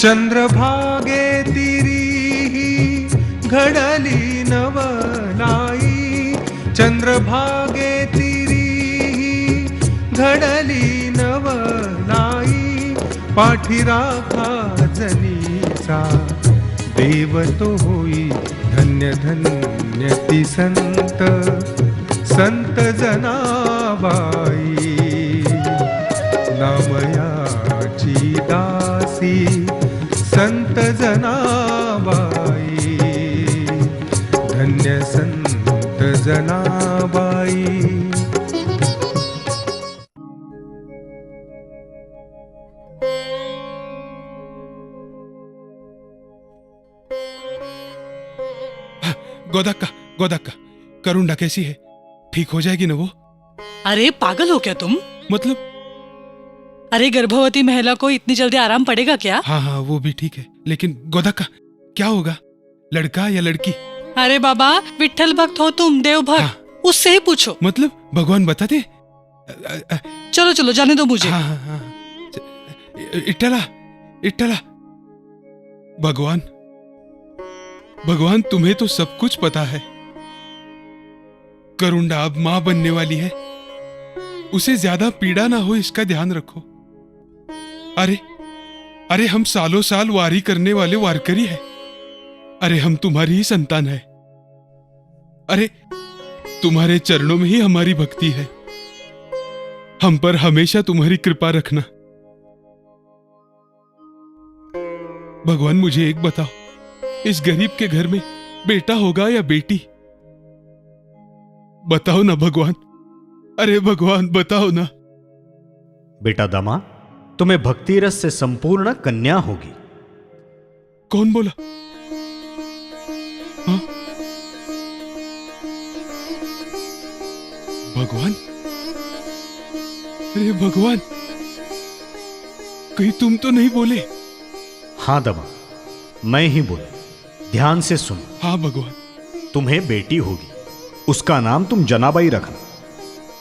चंद्रभागे तिरी घडली नवलाई, चंद्रभागे तिरी घडली नवलाई, पाठीराखा जनीचा देव तो होई धन्य धन्य ती संत संत जनाबाई, नामयाची दासी संत जनाबाई, धन्य संत जनाबाई। गोदक्का गोदक्का, करुणा कैसी है? ठीक हो जाएगी ना वो? अरे पागल हो क्या तुम? मतलब? अरे गर्भवती महिला को इतनी जल्दी आराम पड़ेगा क्या? हाँ हाँ वो भी ठीक है, लेकिन गोदक्का क्या होगा, लड़का या लड़की? अरे बाबा, विठ्ठल भक्त हो तुम, देव भक्त, हाँ। उससे ही पूछो। मतलब भगवान बता दे। चलो चलो जाने दो मुझे। हाँ हाँ हाँ, इट्टला इट्टला, भगवान भगवान तुम्हें तो सब कुछ पता है। करुणा अब मां बनने वाली है, उसे ज्यादा पीड़ा ना हो इसका ध्यान रखो। अरे अरे हम सालों साल वारी करने वाले वारकरी है। अरे हम तुम्हारी ही संतान है। अरे तुम्हारे चरणों में ही हमारी भक्ति है। हम पर हमेशा तुम्हारी कृपा रखना। भगवान मुझे एक बताओ, इस गरीब के घर में बेटा होगा या बेटी? बताओ ना भगवान, अरे भगवान बताओ ना। बेटा दामा, तुम्हें भक्ति रस से संपूर्ण कन्या होगी। कौन बोला? हाँ? भगवान, अरे भगवान, कहीं तुम तो नहीं बोले? हाँ दामा, मैं ही बोला। ध्यान से सुनो। हाँ भगवान। तुम्हें बेटी होगी, उसका नाम तुम जनाबाई रखना।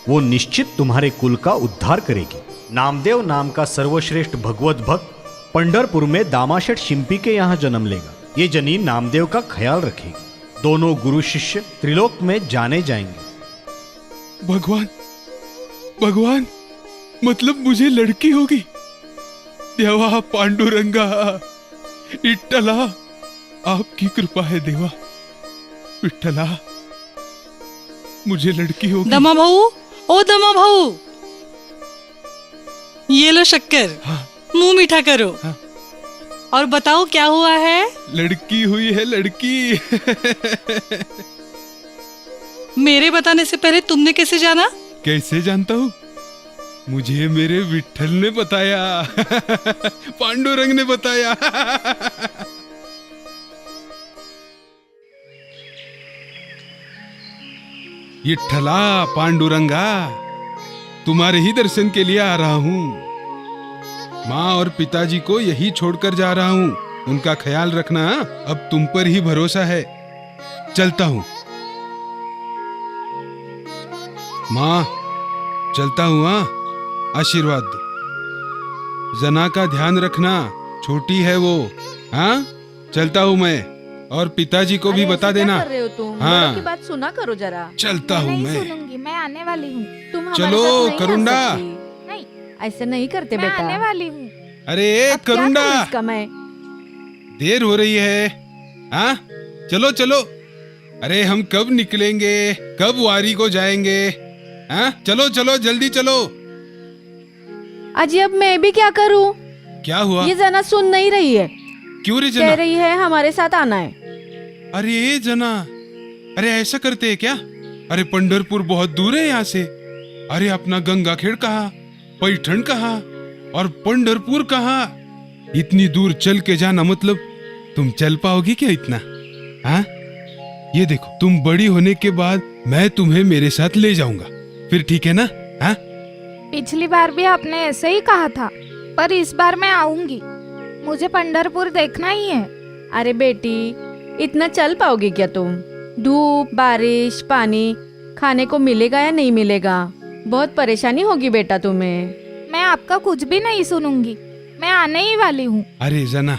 वो निश्चित तुम्हारे कुल का उद्धार करेगी। नामदेव नाम का सर्वश्रेष्ठ भगवत भक्त पंढरपुर में दामाशेठ शिंपी के यहाँ जन्म लेगा। ये जनीन नामदेव का ख्याल रखेगी। दोनों गुरु शिष्य त्रिलोक में जाने जाएंगे। भगवान भगवान, मतलब मुझे लड़की होगी? देवा पांडुरंगा, इट्टला, आपकी कृपा है देवा। विठ्ठला, मुझे लड़की होगी। दमा भाऊ, ओ दमा भाऊ, ये लो शक्कर। हाँ। मुंह मीठा करो। हाँ। और बताओ क्या हुआ है? लड़की हुई है, लड़की। मेरे बताने से पहले तुमने कैसे जाना? कैसे जानता हूँ? मुझे मेरे विठ्ठल ने बताया। पांडुरंग ने बताया। विठ्ठला, पांडुरंगा, तुम्हारे ही दर्शन के लिए आ रहा हूँ। माँ और पिताजी को यही छोड़कर जा रहा हूँ। उनका ख्याल रखना, अब तुम पर ही भरोसा है। चलता हूँ माँ, चलता हूँ। हाँ, आशीर्वाद दो। जना का ध्यान रखना, छोटी है वो। हाँ, चलता हूँ मैं। और पिताजी को भी बता देना। कर रहे हो तुम? हाँ, की बात सुना करो जरा। चलता हूँ मैं। सुनूंगी, मैं आने वाली हूँ। तुम चलो, हमारे साथ नहीं आ करुणा। सकती। नहीं, ऐसे नहीं करते मैं बेटा। आने वाली हूँ। अरे अब क्या करुणा, करूं इसका मैं? देर हो रही है। हाँ, चलो चलो। अरे हम कब निकलेंगे, कब वारी को जाएंगे? हाँ, चलो चलो, जल्दी चलो। अजी अब मैं भी क्या करूं? क्या हुआ? ये जना सुन नहीं रही है। क्यों रे कह जना? रही है हमारे साथ आना है। अरे जना, अरे ऐसा करते हैं क्या? अरे पंढरपुर बहुत दूर है यहाँ से। अरे अपना गंगाखेड़ कहाँ, पैठण कहाँ और पंढरपुर कहाँ? इतनी दूर चल के जाना, मतलब तुम चल पाओगी क्या इतना? हाँ, ये देखो, तुम बड़ी होने के बाद मैं तुम्हें मेरे साथ ले जाऊंगा, फिर ठीक है ना? हाँ, पिछली बार भी आपने ऐसे ही कहा था, पर इस बार मैं आऊंगी। मुझे पंढरपुर देखना ही है। अरे बेटी, इतना चल पाओगी क्या तुम? धूप, बारिश, पानी खाने को मिलेगा या नहीं मिलेगा? बहुत परेशानी होगी बेटा तुम्हें। मैं आपका कुछ भी नहीं सुनूंगी, मैं आने ही वाली हूँ। अरे जना,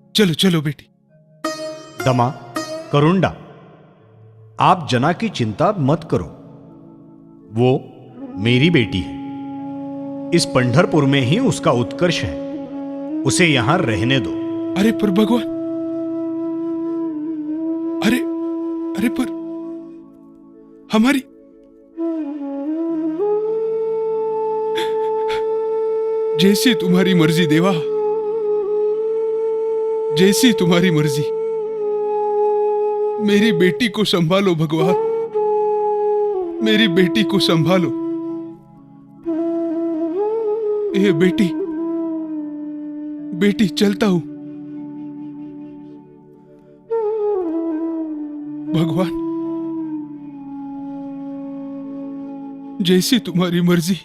चलो चलो बेटी। दमा, करुंडा, आप जना की चिंता मत करो। वो मेरी बेटी है। इस पंढरपुर में ही उसका उत्कर्ष है। उसे यहां रहने दो। अरे पर भगवान, अरे अरे पर हमारी जैसी तुम्हारी मर्जी देवा, जैसी तुम्हारी मर्जी। मेरी बेटी को संभालो भगवान, मेरी बेटी को संभालो। ये बेटी, बेटी चलता हूं। भगवान, जैसी तुम्हारी मर्जी।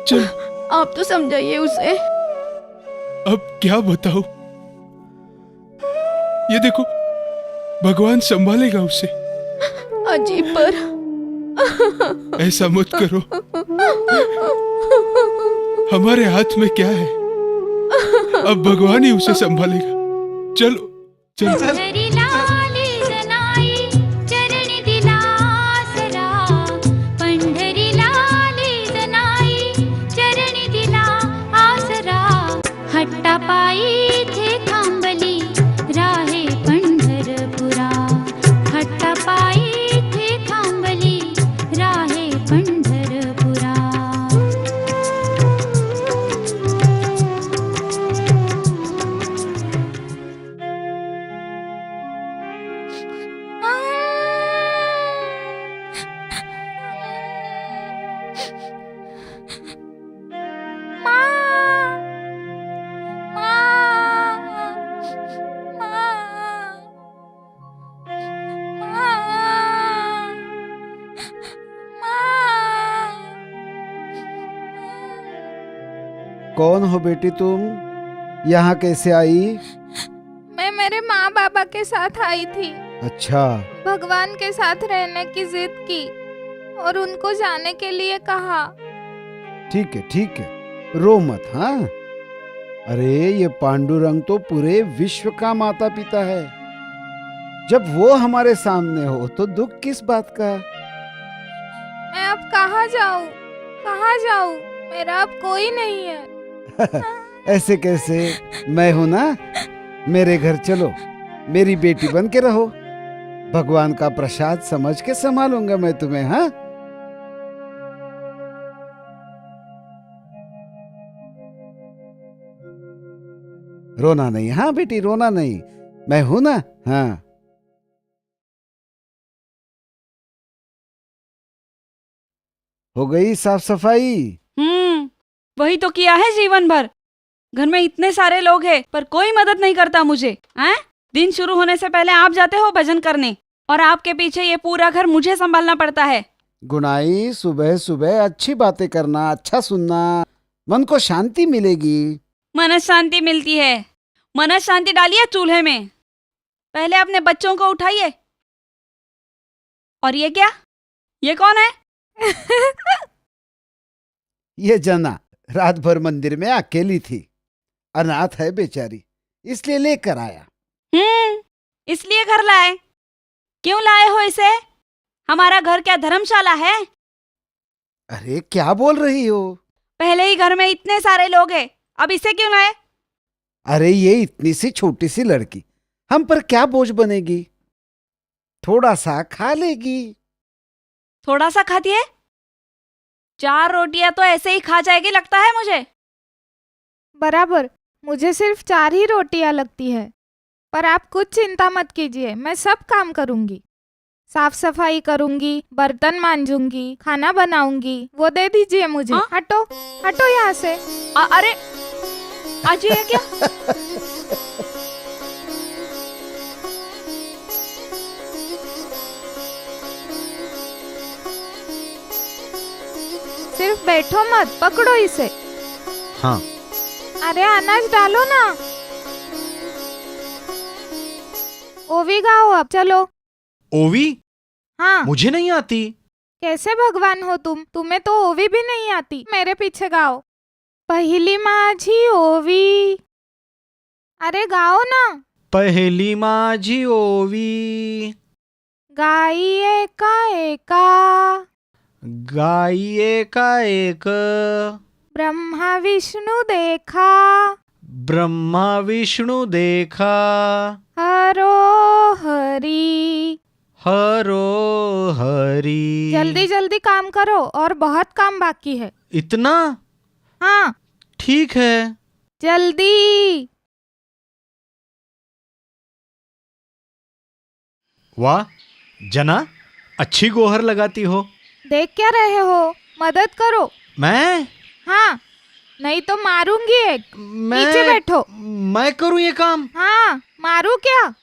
चल, आप तो समझाइए उसे। अब क्या बताऊं? ये देखो, भगवान संभालेगा उसे। अजी पर ऐसा मत करो। हमारे हाथ में क्या है? अब भगवान ही उसे संभालेगा। चलो चलो। हरी लाली जनाई चरणी दिला आसरा, पंढरी लाली जनाई चरणी दिला आसरा, हट्टा पायी थे थांबली राहे पंढरपुरा, हट्टा पायी थे थांबली राहे पंढरपुरा। कौन हो बेटी तुम? यहाँ कैसे आई? मैं मेरे माँ बाबा के साथ आई थी। अच्छा, भगवान के साथ रहने की जिद की और उनको जाने के लिए कहा। ठीक है ठीक है, रो मत। हाँ, अरे ये पांडुरंग तो पूरे विश्व का माता पिता है। जब वो हमारे सामने हो तो दुख किस बात का? मैं अब कहाँ जाऊँ, कहाँ जाऊँ? मेरा अब कोई नहीं है। ऐसे कैसे? मैं हूं ना, मेरे घर चलो, मेरी बेटी बन के रहो। भगवान का प्रसाद समझ के संभालूंगा मैं तुम्हें। हाँ, रोना नहीं। हाँ बेटी, रोना नहीं, मैं हूं ना। हाँ, हो गई साफ सफाई? वही तो किया है जीवन भर। घर में इतने सारे लोग हैं पर कोई मदद नहीं करता मुझे। हैं? दिन शुरू होने से पहले आप जाते हो भजन करने और आपके पीछे ये पूरा घर मुझे संभालना पड़ता है। गुनाई, सुबह सुबह अच्छी बातें करना, अच्छा सुनना, मन को शांति मिलेगी। मन शांति मिलती है। मन शांति डालिए चूल्हे में। पहले अपने बच्चों को उठाइए। और ये क्या? ये कौन है? ये जना रात भर मंदिर में अकेली थी, अनाथ है बेचारी, इसलिए लेकर आया। इसलिए घर लाए? क्यों लाए हो इसे? हमारा घर क्या धर्मशाला है? अरे क्या बोल रही हो? पहले ही घर में इतने सारे लोग हैं, अब इसे क्यों लाए? अरे ये इतनी सी छोटी सी लड़की हम पर क्या बोझ बनेगी? थोड़ा सा खा लेगी। थोड़ा सा खाती है? 4 रोटियां तो ऐसे ही खा जाएगी लगता है मुझे। बराबर, मुझे सिर्फ 4 ही रोटियां लगती है। पर आप कुछ चिंता मत कीजिए, मैं सब काम करूंगी। साफ सफाई करूंगी, बर्तन मांजूंगी, खाना बनाऊंगी। वो दे दीजिए मुझे। हाँ? हटो हटो यहाँ से। अरे आज ये क्या? सिर्फ बैठो मत, पकड़ो इसे। हाँ, अरे अनाज डालो ना। ओवी गाओ अब, चलो। ओवी? हाँ, मुझे नहीं आती। कैसे भगवान हो तुम? तुम्हें तो ओवी भी नहीं आती। मेरे पीछे गाओ। पहिली माझी ओवी. अरे गाओ ना. पहिली माझी ओवी, गाई एका एका, गाई एका एक, ब्रह्मा विष्णू देखा, ब्रह्मा विष्णू देखा, हरो हरी. हरो हरी. जल्दी जल्दी काम करो और बहुत काम बाकी है. इतना? हाँ ठीक है. जल्दी. वाह जना, अच्छी गोहर लगाती हो. देख क्या रहे हो, मदद करो. मैं हाँ, नहीं तो मारूंगी एक. नीचे बैठो. मैं करूं ये काम? हाँ, मारू क्या?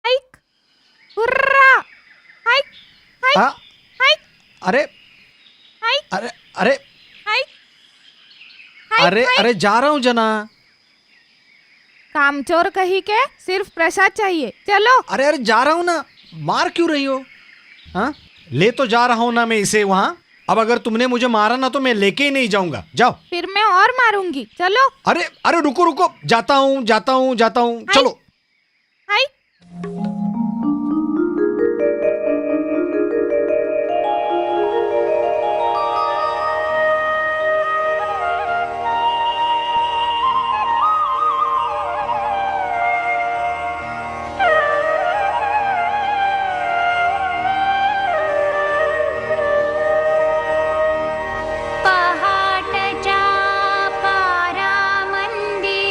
हाइक, हुर्रा, हाइक, हाइक, आ, हाइक, अरे हाइक, अरे अरे हाइक, अरे हाइक. अरे जा रहा हूं जना. कामचोर कही के सिर्फ प्रसाद चाहिए. चलो. अरे अरे जा रहा हूं ना. मार क्यों रही हो? हाँ, ले तो जा रहा हूं ना मैं इसे वहां. अब अगर तुमने मुझे मारा ना तो मैं लेके ही नहीं जाऊंगा. जाओ. फिर मैं और मारूंगी. चलो. अरे अरे रुको रुको, जाता हूं जाता हूं जाता हूं. चलो. हाइक. पहाटच्या पारामंदी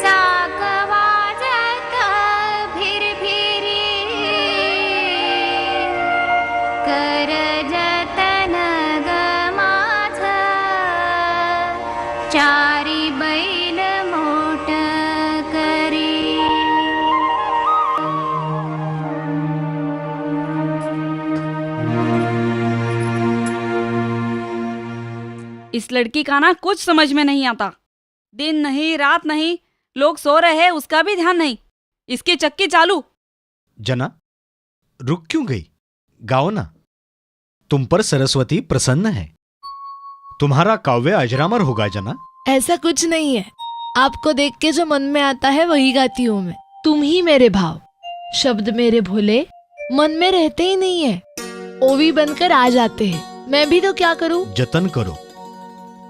चाक वाजत भिरभिरी, कर जतन ग माझ चारी बैल मोट करी. इस लड़की का ना कुछ समझ में नहीं आता. दिन नहीं रात नहीं, लोग सो रहे हैं उसका भी ध्यान नहीं. इसकी चक्की चालू. जना रुक क्यों गई? गाओ ना. तुम पर सरस्वती प्रसन्न है. तुम्हारा काव्य अजरामर होगा जना. ऐसा कुछ नहीं है. आपको देख के जो मन में आता है वही गाती हूँ मैं. तुम ही मेरे भाव, शब्द मेरे भोले मन में रहते ही नहीं है, ओवी बनकर आ जाते हैं. मैं भी तो क्या करूँ. जतन करो.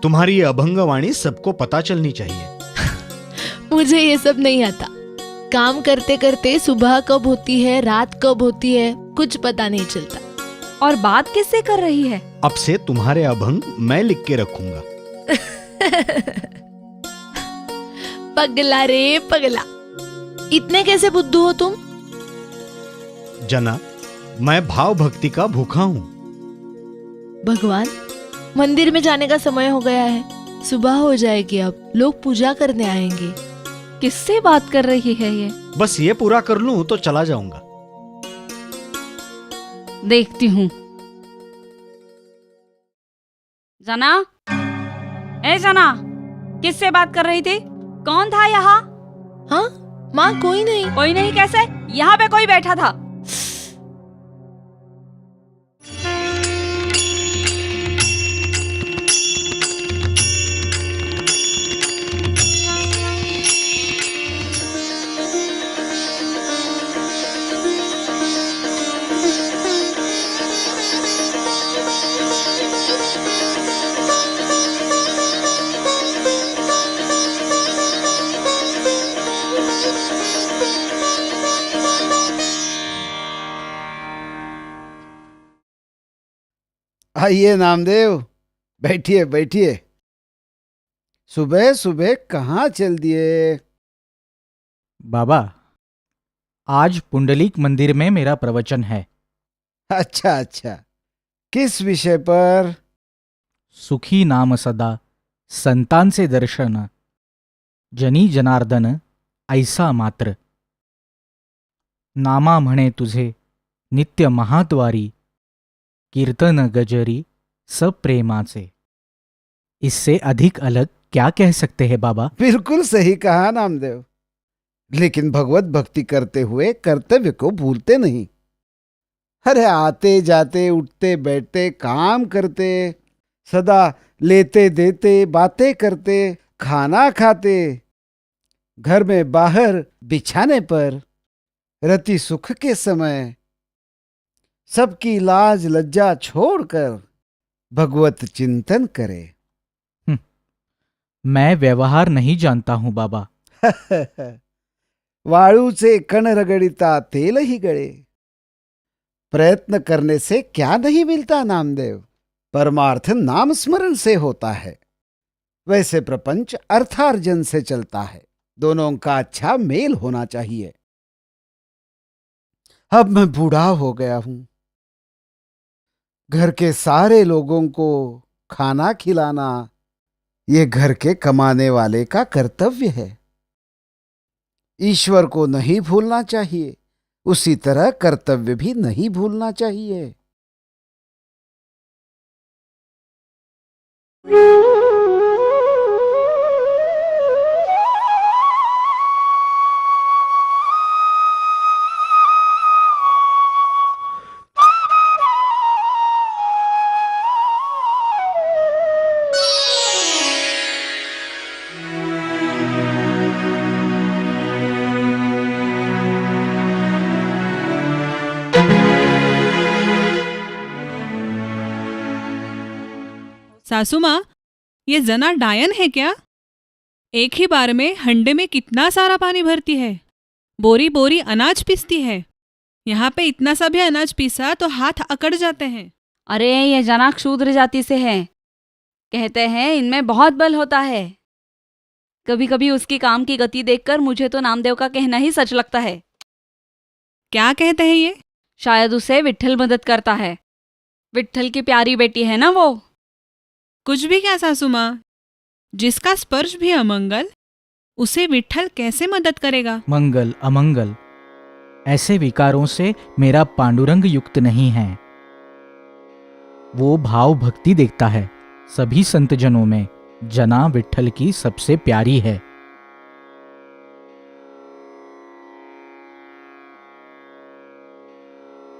तुम्हारी ये अभंग वाणी सबको पता चलनी चाहिए. मुझे ये सब नहीं आता. काम करते करते सुबह कब होती है रात कब होती है कुछ पता नहीं चलता. और बात किससे कर रही है? अब से तुम्हारे अभंग मैं लिख के रखूंगा. पगला रे पगला, इतने कैसे बुद्धू हो तुम. जना, मैं भाव भक्ति का भूखा हूँ. भगवान, मंदिर में जाने का समय हो गया है. सुबह हो जाएगी, अब लोग पूजा करने आएंगे. किससे बात कर रही है ये? बस ये पूरा कर लूं तो चला जाऊंगा. देखती हूँ. जना, ए जना, किससे बात कर रही थी? कौन था यहाँ? हाँ माँ, कोई नहीं. कोई नहीं कैसे? यहाँ पे कोई बैठा था. आइए नामदेव, बैठिए बैठिए। सुबह सुबह कहाँ चल दिए? बाबा, आज पुंडलीक मंदिर में मेरा प्रवचन है। अच्छा अच्छा, किस विषय पर? सुखी नाम सदा, संतांचे दर्शन, जनी जनार्दन ऐसा मात्र। नामा म्हणे तुझे नित्य महाद्वारी, कीर्तन गजरी सब प्रेमाचे। इससे अधिक अलग क्या कह सकते हैं बाबा? बिल्कुल सही कहा नामदेव, लेकिन भगवत भक्ति करते हुए कर्तव्य को भूलते नहीं। अरे आते जाते उठते बैठते काम करते, सदा लेते देते बातें करते, खाना खाते, घर में बाहर बिछाने पर, रति सुख के समय सबकी लाज लज्जा छोड़कर भगवत चिंतन करे। मैं व्यवहार नहीं जानता हूं बाबा। वाळूचे कण रगड़िता तेल ही गळे। प्रयत्न करने से क्या नहीं मिलता नामदेव? परमार्थ नाम स्मरण से होता है। वैसे प्रपंच अर्थार्जन से चलता है। दोनों का अच्छा मेल होना चाहिए। अब मैं बूढ़ा हो गया हूं। घर के सारे लोगों को खाना खिलाना ये घर के कमाने वाले का कर्तव्य है। ईश्वर को नहीं भूलना चाहिए, उसी तरह कर्तव्य भी नहीं भूलना चाहिए। सासू माँ, ये जना डायन है क्या? एक ही बार में हंडे में कितना सारा पानी भरती है, बोरी बोरी अनाज पीसती है। यहाँ पे इतना सा भी अनाज पीसा तो हाथ अकड़ जाते हैं। अरे ये जना शूद्र जाति से है, कहते हैं इनमें बहुत बल होता है। कभी कभी उसकी काम की गति देखकर मुझे तो नामदेव का कहना ही सच लगता है। क्या कहते हैं ये? शायद उसे विट्ठल मदद करता है। विट्ठल की प्यारी बेटी है ना वो। कुछ भी क्या सासू माँ, जिसका स्पर्श भी अमंगल, उसे विट्ठल कैसे मदद करेगा? मंगल अमंगल ऐसे विकारों से मेरा पांडुरंग युक्त नहीं है। वो भाव भक्ति देखता है। सभी संतजनों में जना विट्ठल की सबसे प्यारी है।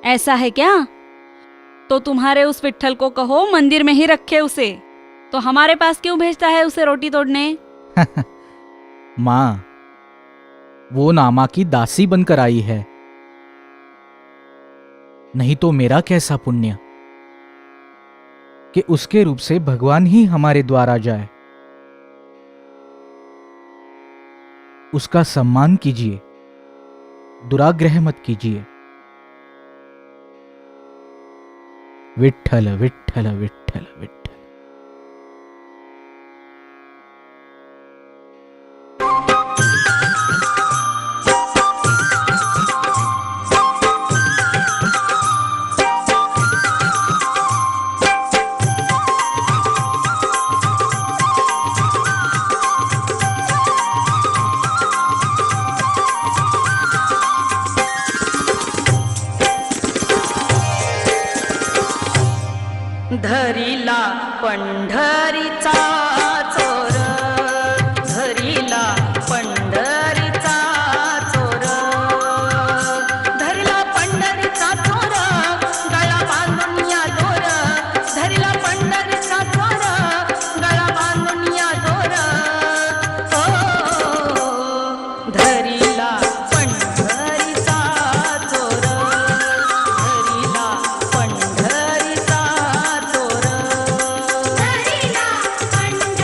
ऐसा है क्या? तो तुम्हारे उस विट्ठल को कहो मंदिर में ही रखे उसे। तो हमारे पास क्यों भेजता है उसे रोटी तोड़ने? माँ, वो नामा की दासी बनकर आई है। नहीं तो मेरा कैसा पुण्य कि उसके रूप से भगवान ही हमारे द्वार आ जाए। उसका सम्मान कीजिए, दुराग्रह मत कीजिए। विट्ठल विट्ठल विट्ठल विट्ठल। धरिला पंढरीचा चोर, धरिला पंढरीचा चोर, धरिला पंढरीचा चोर, गळा बांधून या दोर, धरिला पंढरीचा चोर, गळा बांधून या दोर, ओ धरिला पंढरीचा चोर, धरिला पंढरीचा चोर, धरिला पंढरीचा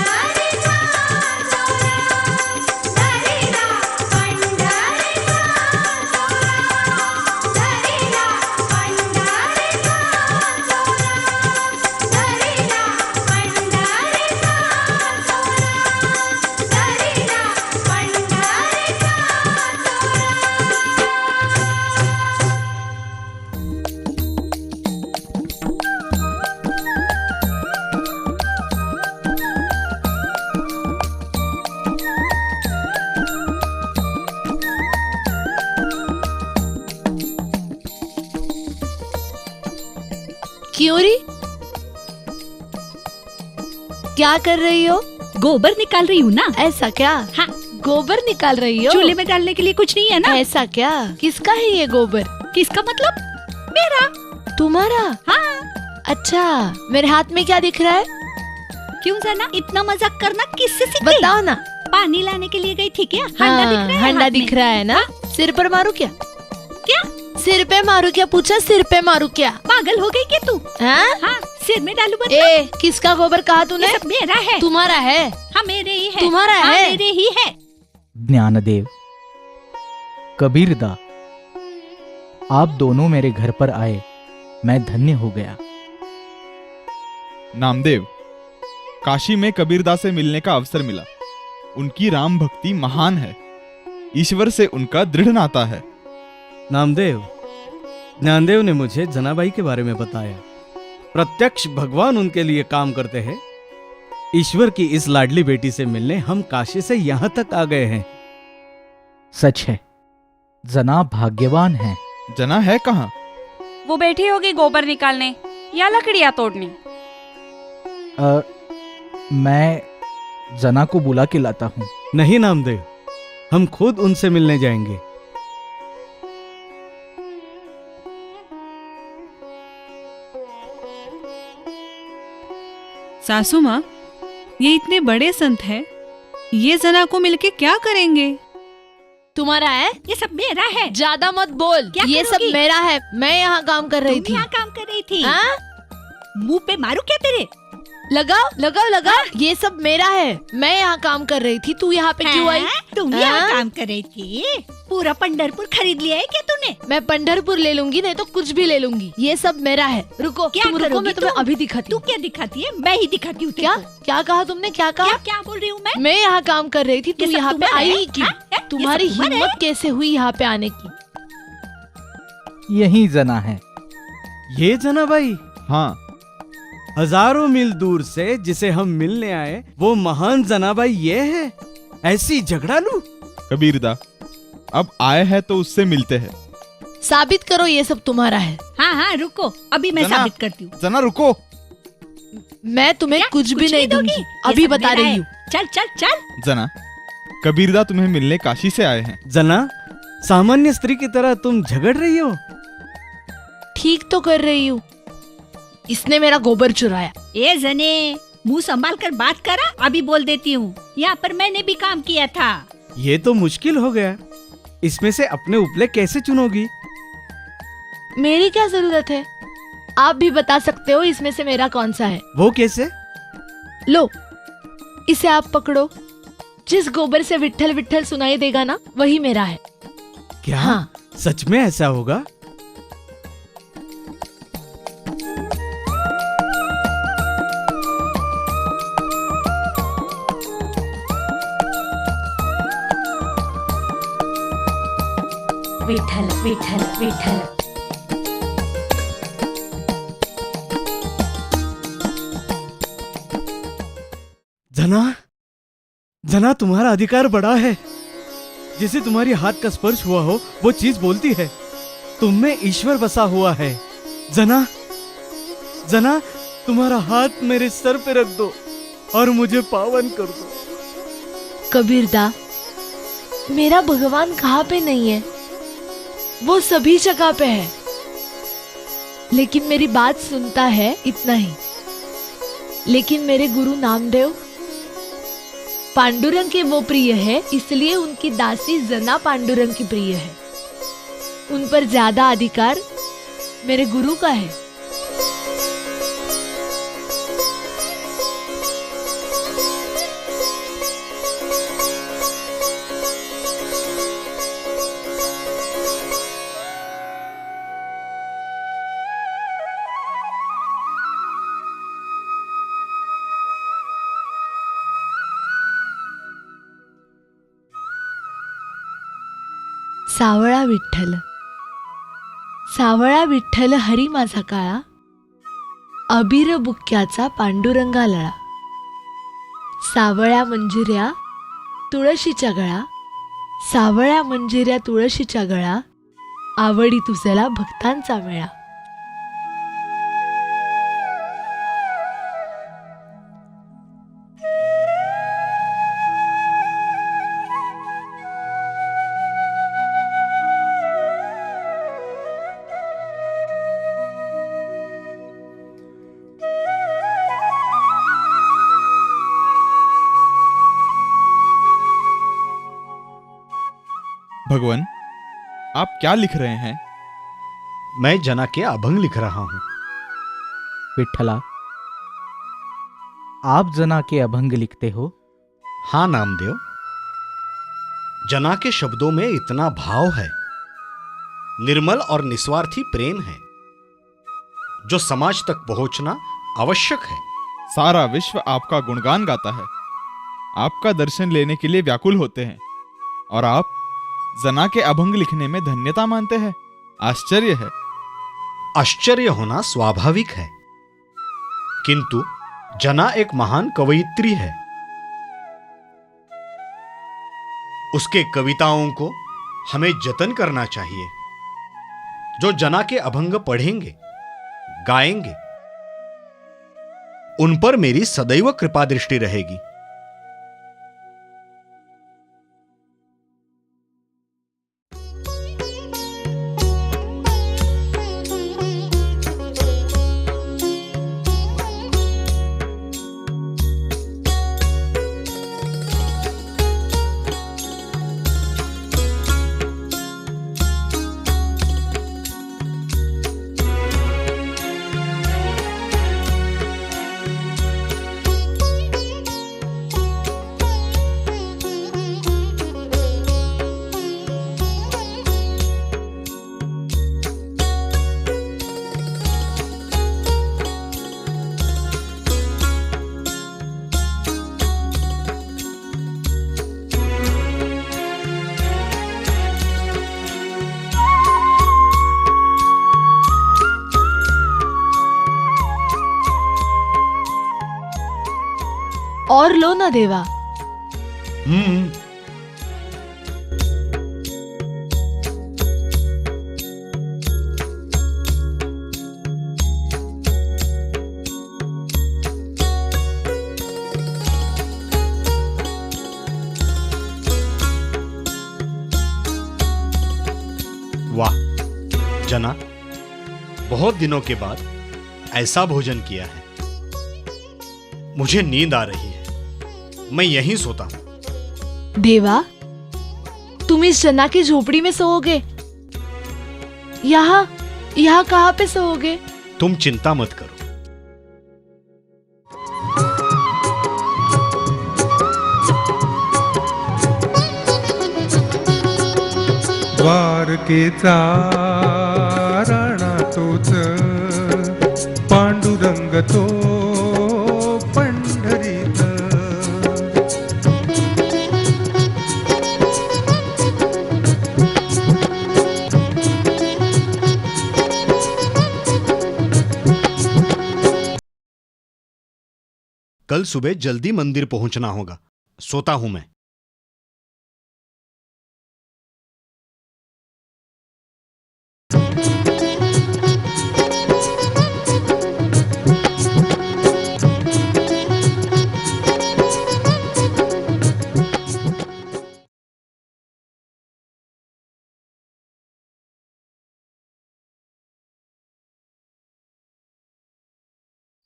क्या कर रही हो? गोबर निकाल रही हूँ ना। ऐसा क्या? हाँ। गोबर निकाल रही हो? चूल्हे में डालने के लिए कुछ नहीं है ना। ऐसा क्या? किसका है ये गोबर? किसका मतलब? मेरा। तुम्हारा? हाँ। अच्छा, मेरे हाथ में क्या दिख रहा है? क्यों जना इतना मजाक करना किससे सीख गई? बताओ ना। पानी लाने के लिए गई थी क्या? हाँ, हंडा दिख रहा है हंडा हाथ दिख में? रहा है ना। सिर पर मारू क्या? क्या? सिर पे मारू क्या? पूछा सिर पे मारू क्या? पागल हो गई क्या तू? हाँ? हाँ, सिर में डालू मतलब? ए, किसका गोबर कहा तूने? ये सब मेरा है। तुम्हारा है? हाँ मेरे ही है। तुम्हारा हाँ, है? मेरे ही है। ज्ञानदेव, कबीरदा, आप दोनों मेरे घर पर आए, मैं धन्य हो गया। नामदेव, काशी में कबीरदास से मिलने का अवसर मिला। उनकी राम भक्ति महान है। ईश्वर से उनका दृढ़ नाता है। नामदेव, ज्ञानदेव ने मुझे जनाबाई के बारे में बताया। प्रत्यक्ष भगवान उनके लिए काम करते हैं। ईश्वर की इस लाडली बेटी से मिलने हम काशी से यहाँ तक आ गए हैं। सच है, जना भाग्यवान है। जना है कहाँ? वो बैठी होगी गोबर निकालने या लकड़ियाँ तोड़ने। मैं जना को बुला के लाता हूँ। नहीं नामदेव, हम खुद उनसे मिलने जाएंगे। सासू माँ, ये इतने बड़े संत हैं, ये जना को मिलके क्या करेंगे? तुम्हारा है? ये सब मेरा है। ज्यादा मत बोल। क्या ये सब करोगी? मेरा है। मैं यहाँ काम कर रही तुम थी। यहाँ काम कर रही थी? हाँ? मुंह पे मारू क्या तेरे? लगाओ लगाओ लगाओ। ये सब मेरा है। मैं यहाँ काम कर रही थी। तू यहाँ पे क्यों आई? तुम हाँ? यहाँ काम कर रही थी? पूरा पंढरपुर खरीद लिया है क्या तूने? मैं पंढरपुर ले लूंगी, नहीं तो कुछ भी ले लूंगी। ये सब मेरा है। रुको, क्या तुम रुको, करोगी मैं तुम्हें तुम? अभी दिखाती तू हूँ। क्या दिखाती है? मैं ही दिखाती हूँ। क्या क्या कहा तुमने? क्या कहा? क्या बोल रही हूँ मैं? मैं यहाँ काम कर रही थी। ये तू सब यहाँ पे तुम्हारा आई है? ही क्यों? हाँ? ये तुम्हारी सब तुम्हारा हिम्मत कैसे हुई यहाँ पे आने की? यही जना है। ये जनाबाई? हाँ। हजारों मील दूर से जिसे हम मिलने आए, वो महान जनाबाई ये है? ऐसी झगड़ालू? कबीरदा, अब आए हैं तो उससे मिलते हैं। साबित करो ये सब तुम्हारा है। हाँ हाँ रुको, अभी मैं जना, साबित करती हूँ। जना रुको। मैं तुम्हें क्या? कुछ भी नहीं दोगी? दूंगी। ये अभी सब बता मेरा रही है। हूँ। चल चल चल। जना, कबीरदा तुम्हें मिलने काशी से आए हैं। जना, सामान्य स्त्री की तरह तुम झगड़ रही हो? ठीक तो कर रही हूँ। इसने मेरा गोबर चुराया। ए जने, मुंह संभाल कर बात करा। अभी बोल देती हूँ, यहाँ पर मैंने भी काम किया था। ये तो मुश्किल हो गया। इसमें से अपने उपले कैसे चुनोगी? मेरी क्या जरूरत है? आप भी बता सकते हो इसमें से मेरा कौन सा है। वो कैसे? लो, इसे आप पकड़ो। जिस गोबर से विट्ठल विट्ठल सुनाई देगा ना, वही मेरा है। क्या? हाँ। सच में ऐसा होगा? विठ्ठल विठ्ठल विठ्ठल। जना, जना तुम्हारा अधिकार बड़ा है। जिसे तुम्हारी हाथ का स्पर्श हुआ हो, वो चीज बोलती है। तुम में ईश्वर बसा हुआ है। जना, जना, तुम्हारा हाथ मेरे सर पे रख दो और मुझे पावन कर दो। कबीरदा, मेरा भगवान कहाँ पे नहीं है? वो सभी जगह पे है, लेकिन मेरी बात सुनता है, इतना ही। लेकिन मेरे गुरु नामदेव पांडुरंग के वो प्रिय है, इसलिए उनकी दासी जना पांडुरंग की प्रिय है। उन पर ज्यादा अधिकार मेरे गुरु का है। सावळा विठ्ठल, सावळा विठ्ठल हरी माझा काळा, अबीर बुक्क्याचा पांडुरंगा लळा, सावळ्या मंजिऱ्या तुळशीच्या गळा, सावळ्या मंजिऱ्या तुळशीच्या गळा, आवडी तुझला भक्तांचा मेळा. भगवान, आप क्या लिख रहे हैं? मैं जना के अभंग लिख रहा हूं। विठ्ठला, आप जना के अभंग लिखते हो? हाँ नामदेव, जना के शब्दों में इतना भाव है, निर्मल और निस्वार्थी प्रेम है, जो समाज तक पहुंचना आवश्यक है। सारा विश्व आपका गुणगान गाता है, आपका दर्शन लेने के लिए व्याकुल होते हैं, और आप जना के अभंग लिखने में धन्यता मानते हैं। आश्चर्य है। आश्चर्य होना स्वाभाविक है, किंतु जना एक महान कवयित्री है। उसके कविताओं को हमें जतन करना चाहिए। जो जना के अभंग पढ़ेंगे, गाएंगे, उन पर मेरी सदैव कृपा दृष्टि रहेगी। और लो ना देवा। वाह जना, बहुत दिनों के बाद ऐसा भोजन किया है। मुझे नींद आ रही है, मैं यहीं सोता हूं। देवा, तुम इस जना की झोपड़ी में सोओगे? यहाँ कहाँ पे सोओगे? तुम चिंता मत करो। द्वारकेचा राणा तोच, पांडुरंग तो पंढरीत। कल सुबह जल्दी मंदिर पहुंचना होगा, सोता हूं मैं।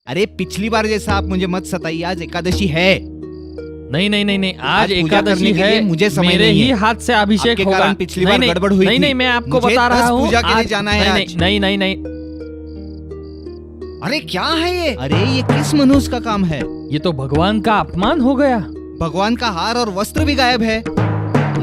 अरे पिछली बार जैसा आप मुझे मत सताइए, आज एकादशी है। नहीं नहीं नहीं नहीं, आज पूजा एकादशी करने के लिए है। मुझे समय मेरे नहीं ही है। हाथ से अभिषेक आपके होगा। कारण पिछली नहीं, बार नहीं, गड़बड़ हुई नहीं थी। नहीं, मैं आपको मुझे बता रहा दस हूँ। पूजा के लिए आज- जाना है नहीं, आज। नहीं नहीं नहीं, अरे क्या है ये? अरे ये किस मनुष्य का काम है? ये तो भगवान का अपमान हो गया। भगवान का हार और वस्त्र भी गायब है।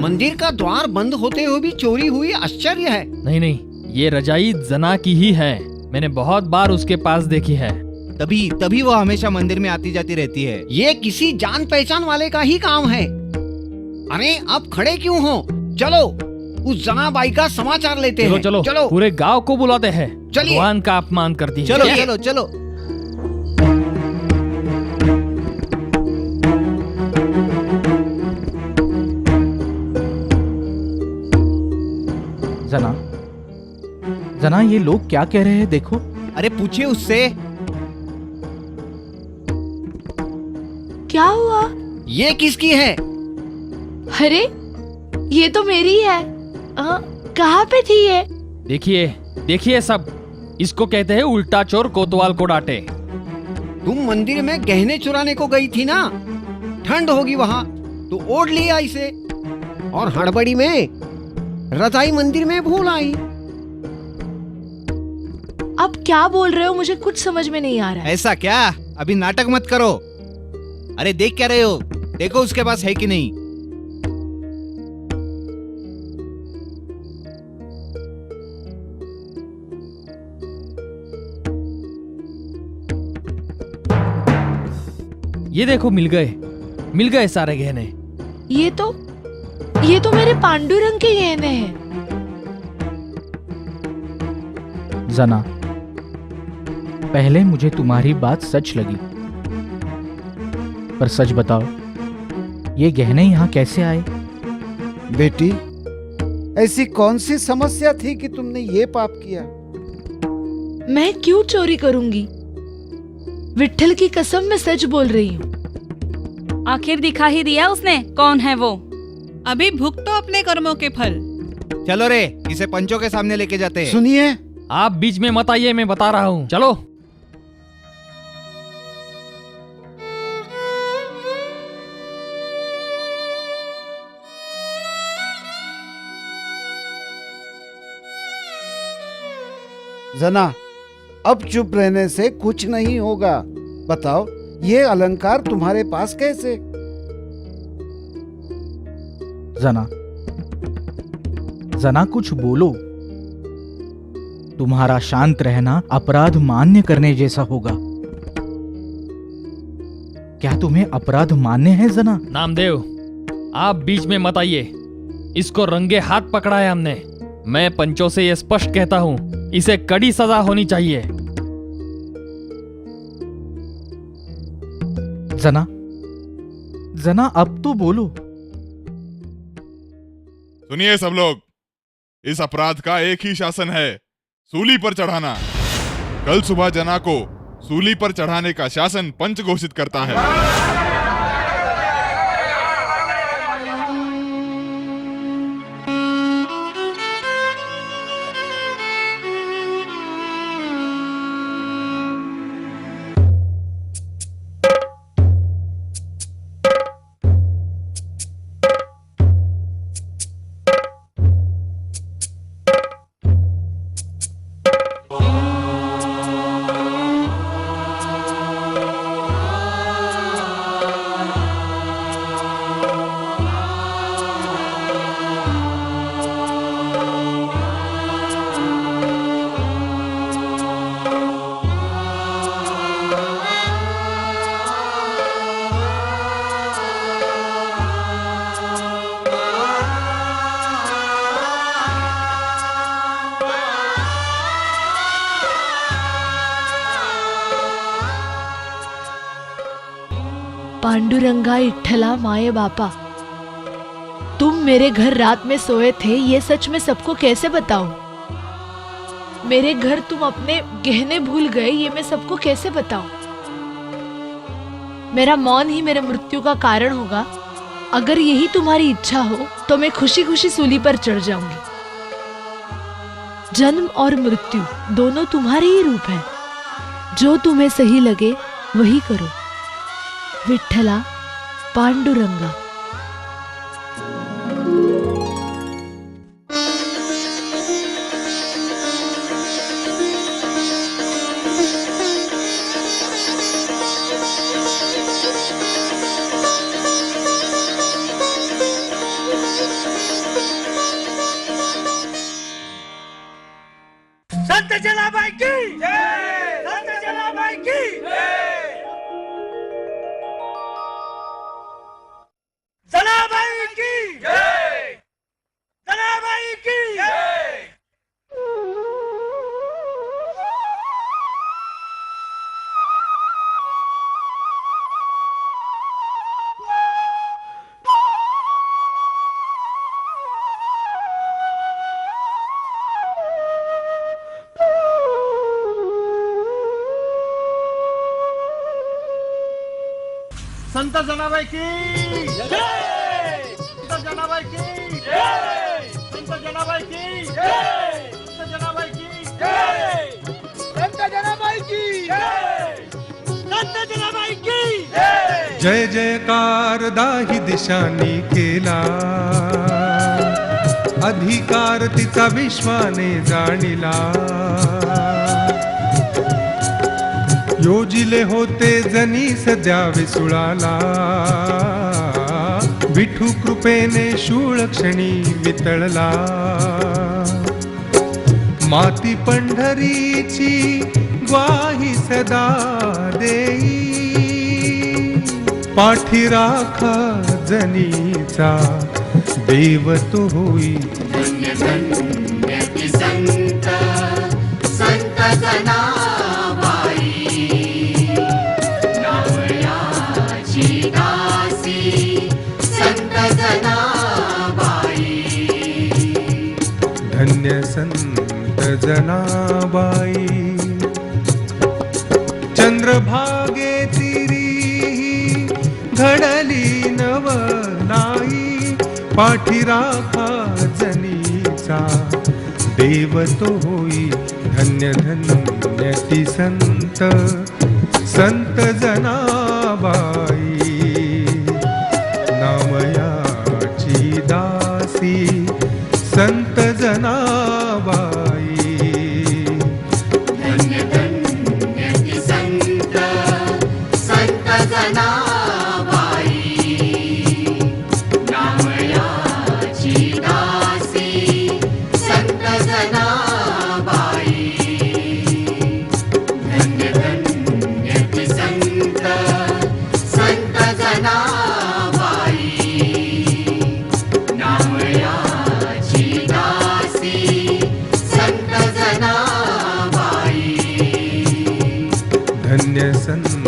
मंदिर का द्वार बंद होते हुए भी चोरी हुई, आश्चर्य है। नहीं नहीं, ये रजाई जना की ही है। मैंने बहुत बार उसके पास देखी है। तभी वो हमेशा मंदिर में आती जाती रहती है। ये किसी जान पहचान वाले का ही काम है। अरे अब खड़े क्यों हो? चलो उस जनाबाई का समाचार लेते चलो हैं। चलो चलो पूरे गांव को बुलाते हैं। चलिए। भगवान का अपमान करती है। चलो क्या? चलो चलो। जना, जना, ये लोग क्या कह रहे हैं देखो। अरे पूछिए उससे। क्या हुआ? ये किसकी है? अरे ये तो मेरी है। कहाँ पे थी ये? देखिए देखिए सब, इसको कहते हैं उल्टा चोर कोतवाल को डांटे। तुम मंदिर में गहने चुराने को गई थी ना, ठंड होगी वहाँ तो ओढ़ लिया इसे, और हड़बड़ी में रजाई मंदिर में भूल आई। आप क्या बोल रहे हो? मुझे कुछ समझ में नहीं आ रहा है। ऐसा क्या? अभी नाटक मत करो। अरे देख क्या रहे हो? देखो उसके पास है कि नहीं। ये देखो, मिल गए सारे गहने। ये तो मेरे पांडुरंग के गहने हैं। जना, पहले मुझे तुम्हारी बात सच लगी, पर सच बताओ, ये गहने यहाँ कैसे आए? बेटी, ऐसी कौन सी समस्या थी कि तुमने ये पाप किया? मैं क्यों चोरी करूंगी? विट्ठल की कसम, मैं सच बोल रही हूँ। आखिर दिखा ही दिया उसने कौन है वो। अभी भुगतो अपने कर्मों के फल। चलो रे, इसे पंचों के सामने लेके जाते हैं। सुनिए, आप बीच में मत आइए, मैं बता रहा हूँ। चलो। जना, अब चुप रहने से कुछ नहीं होगा। बताओ, ये अलंकार तुम्हारे पास कैसे? जना कुछ बोलो। तुम्हारा शांत रहना अपराध मान्य करने जैसा होगा। क्या तुम्हें अपराध मान्य है जना? नामदेव, आप बीच में मत आइए। इसको रंगे हाथ पकड़ा है हमने। मैं पंचों से यह स्पष्ट कहता हूं, इसे कड़ी सजा होनी चाहिए। जना अब तो बोलो। सुनिए सब लोग, इस अपराध का एक ही शासन है, सूली पर चढ़ाना। कल सुबह जना को सूली पर चढ़ाने का शासन पंच घोषित करता है। पांडुरंगा, इट्ठला, माए बापा, तुम मेरे घर रात में सोए थे, ये सच में सबको कैसे बताऊं? मेरे घर तुम अपने गहने भूल गए, ये मैं सबको कैसे बताऊं? मेरा मौन ही मेरे मृत्यु का कारण होगा। अगर यही तुम्हारी इच्छा हो तो मैं खुशी खुशी सूली पर चढ़ जाऊंगी। जन्म और मृत्यु दोनों तुम्हारे ही रूप हैं। जो तुम्हें सही लगे वही करो। विट्ठला, पांडुरंगा। संत जनाबाई की जय, संत जनाबाई की जय, जनाबाई की जय, जनाबाई की जय। संत जनाबाई की जय, संत जनाबाई की जय, संत जनाबाई की जय, संत जनाबाई की जय, संत जनाबाई की जय, संत जनाबाई की जय। जय जयकार दाही दिशांनी केला, अधिकार तिचा विश्वाने जाणिला. योजिले होते जनीस द्यावे सुळाला. विठू कृपेने शूळ क्षणी वितळला. माती पंढरीची ग्वाही सदा देई. पाठी राखा जनीचा देव तो होई. धन्य धन्य ती संत संत जनाबाई. नावयाची दासी संत जनाबाई. धन्य संत जनाबाई. चंद्रभागे तिरी घडली नवलाई. पाठी राखा जनीचा देव तो होई. धन्य धन्य ती संत संत जनाबाई. नामयाची दासी संत जनाबाई. धन्य धन्य ती संत संत जना